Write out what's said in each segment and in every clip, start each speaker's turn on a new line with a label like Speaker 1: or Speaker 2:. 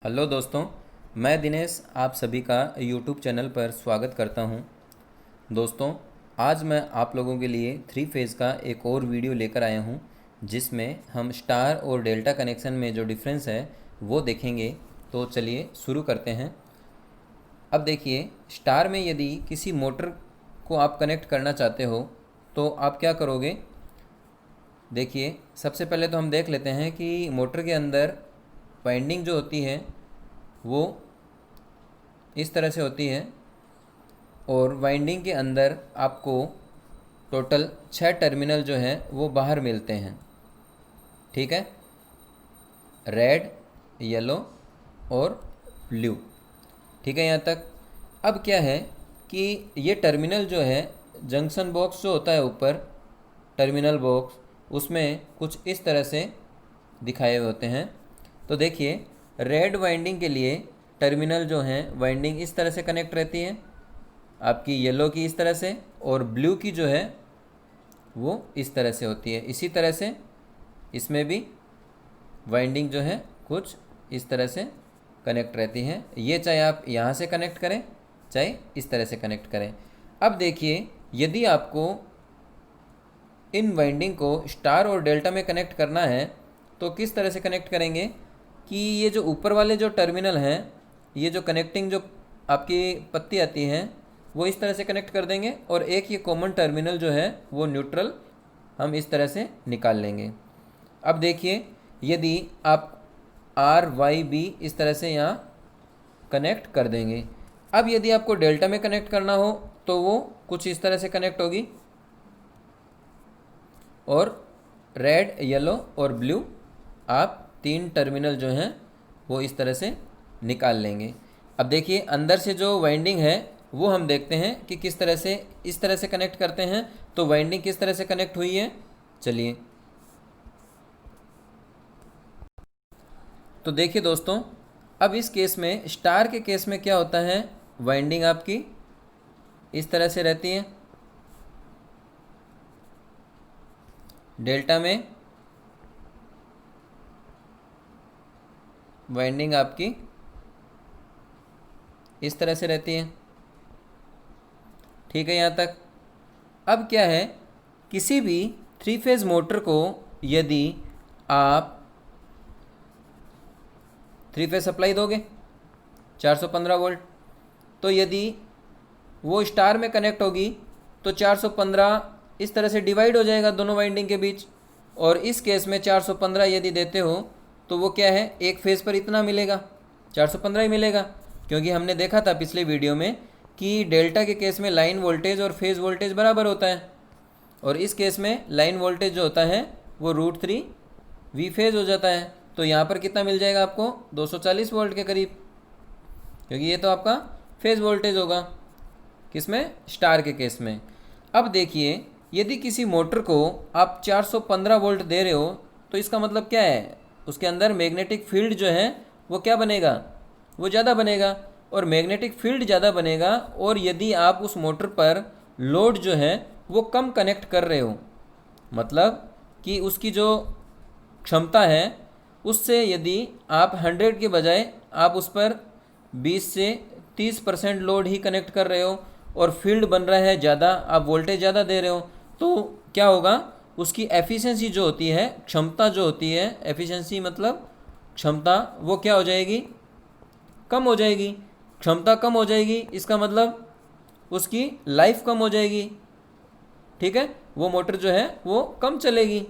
Speaker 1: Hello दोस्तों, मैं दिनेश आप सभी का यूट्यूब चैनल पर स्वागत करता हूं। दोस्तों, आज मैं आप लोगों के लिए थ्री फेज़ का एक और वीडियो लेकर आया हूं, जिसमें हम स्टार और डेल्टा कनेक्शन में जो डिफरेंस है वो देखेंगे। तो चलिए शुरू करते हैं। अब देखिए, स्टार में यदि किसी मोटर को आप कनेक्ट करना चाहते हो तो आप क्या करोगे। देखिए, सबसे पहले तो हम देख लेते हैं कि मोटर के अंदर वाइंडिंग जो होती है वो इस तरह से होती है, और वाइंडिंग के अंदर आपको टोटल 6 टर्मिनल जो हैं वो बाहर मिलते हैं। ठीक है, रेड, येलो और ब्लू। ठीक है यहाँ तक। अब क्या है कि ये टर्मिनल जो है, जंक्शन बॉक्स जो होता है ऊपर, टर्मिनल बॉक्स, उसमें कुछ इस तरह से दिखाए हुए होते हैं। तो देखिए, रेड वाइंडिंग के लिए टर्मिनल जो हैं वाइंडिंग इस तरह से कनेक्ट रहती है आपकी, येलो की इस तरह से, और ब्लू की जो है वो इस तरह से होती है। इसी तरह से इसमें भी वाइंडिंग जो है कुछ इस तरह से कनेक्ट रहती है। ये चाहे आप यहाँ से कनेक्ट करें, चाहे इस तरह से कनेक्ट करें। अब देखिए, यदि आपको इन वाइंडिंग को स्टार और डेल्टा में कनेक्ट करना है तो किस तरह से कनेक्ट करेंगे कि ये जो ऊपर वाले जो टर्मिनल हैं, ये जो कनेक्टिंग जो आपकी पत्ती आती हैं, वो इस तरह से कनेक्ट कर देंगे, और एक ये कॉमन टर्मिनल जो है वो न्यूट्रल हम इस तरह से निकाल लेंगे। अब देखिए, यदि आप आर वाई बी इस तरह से यहाँ कनेक्ट कर देंगे। अब यदि आपको डेल्टा में कनेक्ट करना हो तो वो कुछ इस तरह से कनेक्ट होगी, और रेड, येलो और ब्लू आप 3 टर्मिनल जो हैं वो इस तरह से निकाल लेंगे। अब देखिए, अंदर से जो वाइंडिंग है वो हम देखते हैं कि किस तरह से इस तरह से कनेक्ट करते हैं। तो वाइंडिंग किस तरह से कनेक्ट हुई है, चलिए। तो देखिए दोस्तों, अब इस केस में, स्टार के केस में क्या होता है, वाइंडिंग आपकी इस तरह से रहती है। डेल्टा में वाइंडिंग आपकी इस तरह से रहती है। ठीक है यहाँ तक। अब क्या है, किसी भी थ्री फेज़ मोटर को यदि आप थ्री फेज़ सप्लाई दोगे 415 वोल्ट, तो यदि वो स्टार में कनेक्ट होगी तो 415 इस तरह से डिवाइड हो जाएगा दोनों वाइंडिंग के बीच, और इस केस में 415 यदि देते हो तो वो क्या है, एक फेज़ पर इतना मिलेगा, 415 ही मिलेगा। क्योंकि हमने देखा था पिछले वीडियो में कि डेल्टा के केस में लाइन वोल्टेज और फेज़ वोल्टेज बराबर होता है, और इस केस में लाइन वोल्टेज जो होता है वो √3 वी फेज़ हो जाता है। तो यहाँ पर कितना मिल जाएगा आपको, 240 वोल्ट के करीब, क्योंकि ये तो आपका फेज़ वोल्टेज होगा किसमें, स्टार के केस में। अब देखिए, यदि किसी मोटर को आप 415 वोल्ट दे रहे हो तो इसका मतलब क्या है, उसके अंदर मैग्नेटिक फील्ड जो है वो क्या बनेगा, वो ज़्यादा बनेगा, और मैग्नेटिक फील्ड ज़्यादा बनेगा। और यदि आप उस मोटर पर लोड जो है वो कम कनेक्ट कर रहे हो, मतलब कि उसकी जो क्षमता है उससे यदि आप 100 के बजाय आप उस पर 20 से 30% लोड ही कनेक्ट कर रहे हो, और फील्ड बन रहा है ज़्यादा, आप वोल्टेज ज़्यादा दे रहे हो, तो क्या होगा, उसकी एफिशिएंसी जो होती है, क्षमता जो होती है, एफिशिएंसी मतलब क्षमता, वो क्या हो जाएगी, कम हो जाएगी। क्षमता कम हो जाएगी, इसका मतलब उसकी लाइफ कम हो जाएगी। ठीक है, वो मोटर जो है वो कम चलेगी।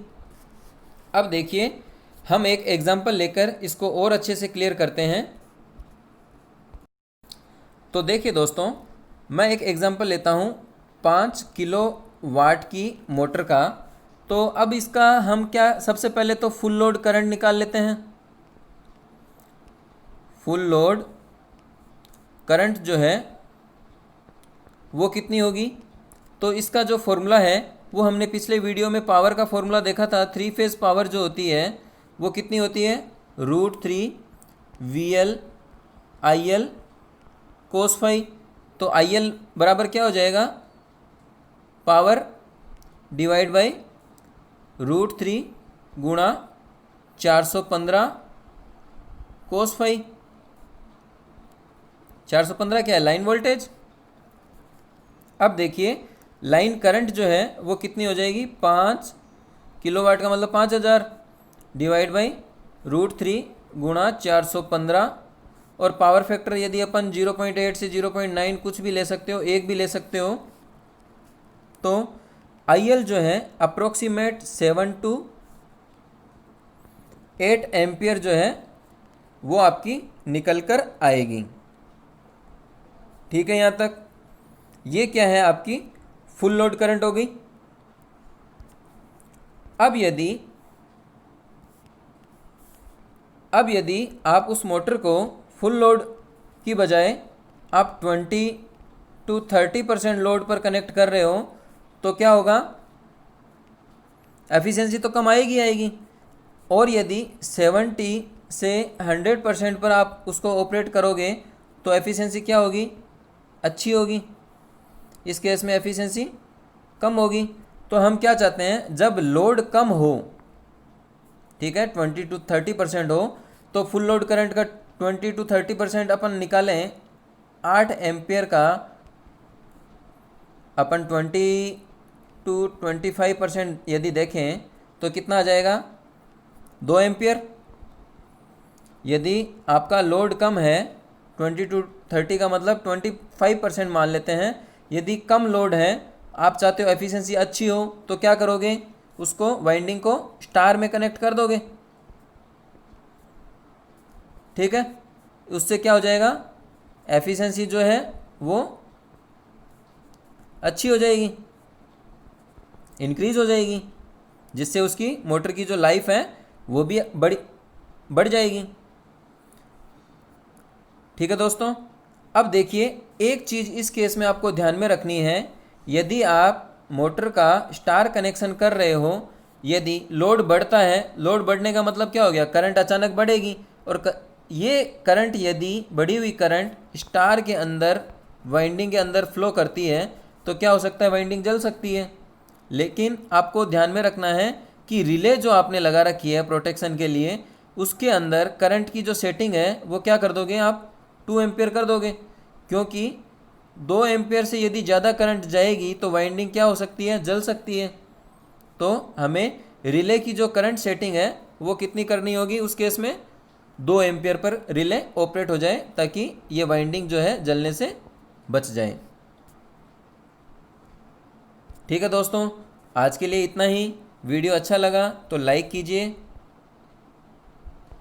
Speaker 1: अब देखिए, हम एक एग्जांपल लेकर इसको और अच्छे से क्लियर करते हैं। तो देखिए दोस्तों, मैं एक एग्जांपल लेता हूँ 5 किलो वाट की मोटर का। तो अब इसका हम क्या, सबसे पहले तो फुल लोड करंट निकाल लेते हैं। फुल लोड करंट जो है वो कितनी होगी, तो इसका जो फॉर्मूला है वो हमने पिछले वीडियो में पावर का फॉर्मूला देखा था। थ्री फेज़ पावर जो होती है वो कितनी होती है, √3 VL IL cos फाई। तो IL बराबर क्या हो जाएगा, पावर डिवाइड बाई √3 गुणा 415 cos फाई। 415 क्या है? Line voltage. अब देखिए लाइन करंट जो है वो कितनी हो जाएगी? 5 किलोवाट का मतलब 5000 डिवाइड बाई √3 गुणा 415। और पावर फैक्टर यदि अपन 0.8 से 0.9 कुछ भी ले सकते हो, एक भी ले सकते हो, तो IL जो है अप्रोक्सीमेट 7 to 8 एम्पियर जो है वो आपकी निकल कर आएगी। ठीक है, यहाँ तक ये क्या है? आपकी फुल लोड करंट हो गई। अब यदि आप उस मोटर को फुल लोड की बजाय आप 20 to 30% लोड पर कनेक्ट कर रहे हो तो क्या होगा? एफिशिएंसी तो कम आएगी। और यदि 70 से 100% पर आप उसको ऑपरेट करोगे तो एफिशिएंसी क्या होगी? अच्छी होगी। इस केस में एफिशिएंसी कम होगी। तो हम क्या चाहते हैं? जब लोड कम हो, ठीक है, 20 to 30% हो, तो फुल लोड करंट का 20 to 30% अपन निकालें 8 एम्पियर का, अपन 20 to 25% यदि देखें तो कितना आ जाएगा? 2 एम्पियर। यदि आपका लोड कम है 20 to 30 का मतलब 25% मान लेते हैं। यदि कम लोड है, आप चाहते हो एफिशिएंसी अच्छी हो, तो क्या करोगे? उसको वाइंडिंग को स्टार में कनेक्ट कर दोगे। ठीक है, उससे क्या हो जाएगा? एफिशिएंसी जो है वो अच्छी हो जाएगी, इंक्रीज हो जाएगी, जिससे उसकी मोटर की जो लाइफ है वो भी बढ़ जाएगी। ठीक है दोस्तों, अब देखिए एक चीज़ इस केस में आपको ध्यान में रखनी है। यदि आप मोटर का स्टार कनेक्शन कर रहे हो, यदि लोड बढ़ता है, लोड बढ़ने का मतलब क्या हो गया? करंट अचानक बढ़ेगी। और ये करंट, यदि बढ़ी हुई करंट स्टार के अंदर वाइंडिंग के अंदर फ्लो करती है तो क्या हो सकता है? वाइंडिंग जल सकती है। लेकिन आपको ध्यान में रखना है कि रिले जो आपने लगा रखी है प्रोटेक्शन के लिए, उसके अंदर करंट की जो सेटिंग है वो क्या कर दोगे? आप 2 एम्पियर कर दोगे, क्योंकि 2 एम्पियर से यदि ज़्यादा करंट जाएगी तो वाइंडिंग क्या हो सकती है? जल सकती है। तो हमें रिले की जो करंट सेटिंग है वो कितनी करनी होगी? उस केस में 2 एम्पियर पर रिले ऑपरेट हो जाए, ताकि ये वाइंडिंग जो है जलने से बच जाए। ठीक है दोस्तों, आज के लिए इतना ही। वीडियो अच्छा लगा तो लाइक कीजिए,